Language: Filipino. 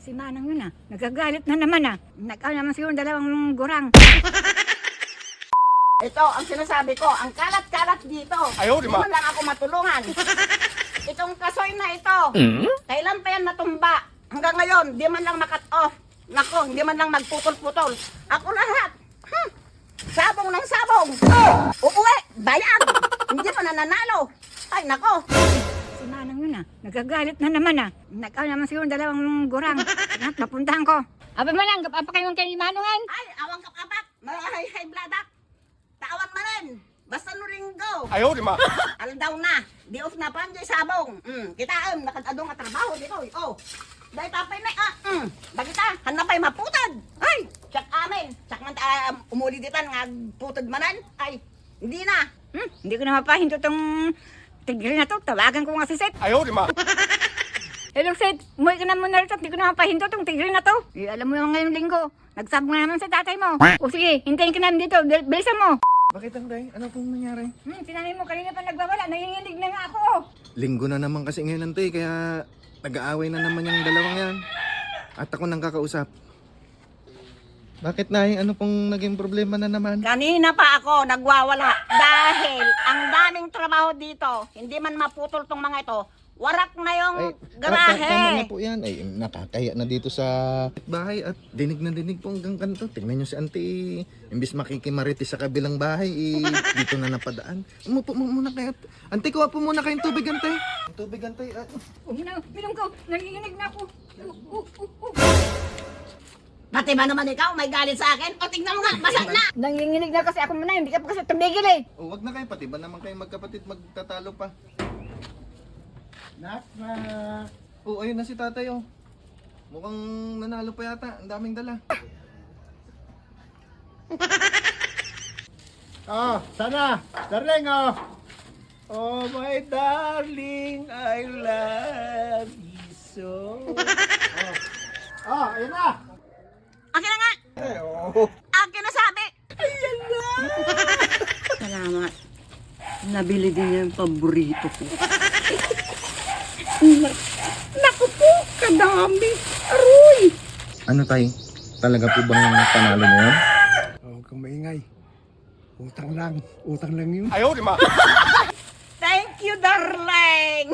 Si Manang yun nagagalit na naman Nag-aw naman siguro dalawang gurang. Ito, ang sinasabi ko, ang kalat-kalat dito. Ayaw, di Hindi ba? man lang ako matulungan. Itong kasoy na ito, kailan pa yan natumba? Hanggang ngayon, di man lang makat off. Nako, hindi man lang magputol-putol. Ako lahat. Sabong ng sabong. Uuwi, bayad. Hindi pa nananalo. Ay, nako. Si Manang yun nagagalit na naman Nag-aw naman siguro dalawang gurang. Papuntahan ko. Aba Manang, kapapakayon kayo ni Manungan. Ay, awang kapapak. High bladak. Tawan man rin. Basta no ringgo. Ayaw, di ba? Aldaw na. Di off na panjay sabong. Kita nakadadong nga trabaho dito. Oh. Dahil tapay na Bakita, hanapay maputad. Ay, tsak amin. Tsak man umuliditan nga putad manan. Ay, hindi na. Hindi ko na mapahinto tong tigre na to. Tawagan ko nga si Seth. Ayaw, di ba? Hello Seth, umuwi ka na muna rito. Hindi ko na mapahinto tong tigre na to. Alam mo yung ngayong linggo. Nagsabong na naman sa tatay mo. O sige, hintayin ka namin dito. Bilisan mo. Bakit ang day? Ano pong nangyari? Sinanay mo kanina pa nagbawala. Nanginginig na nga ako. Linggo na naman kasi ngayon tay, kaya nag-aaway na naman yung dalawang yan. At ako nang kakausap. Bakit nay? Ano pong naging problema na naman? Kanina pa ako nagwawala dahil ang daming trabaho dito. Hindi man maputol tong mga ito. Warak na yung garahe. Tama na po yan. Ay, nakakaya na dito sa bahay at dinig na dinig po hanggang kanto. Tingnan nyo si auntie. Imbis makikimarites sa kabilang bahay, dito na napadaan. Umupo muna kayo. Auntie, kuha po muna kayong tubig, auntie. Tubig, auntie. Bilang ko, nanginginig na ako. Pati ba naman ikaw may galit sa akin? O tingnan mo nga, basa na. Nanginginig na kasi ako muna. Hindi ka pa kasi tumigil Huwag na kayo, pati ba naman kayo magkapatid magtatalo pa? Nak na. Oh, ayun na si tatay oh. Mukhang nanalo pa yata. Ang daming dala. Oh, sana. Darling, oh. Oh, my darling, I love you so. Oh, ayun na. Akin na nga. Akin na sabi. Salamat. Nabili din niya yung paborito ko. Naku po, kadami. Aroy! Ano tay? Talaga po bang panalo mo yun? Huwag kang maingay. Utang lang. Utang lang yun. Ayaw, di ba? Thank you, darling.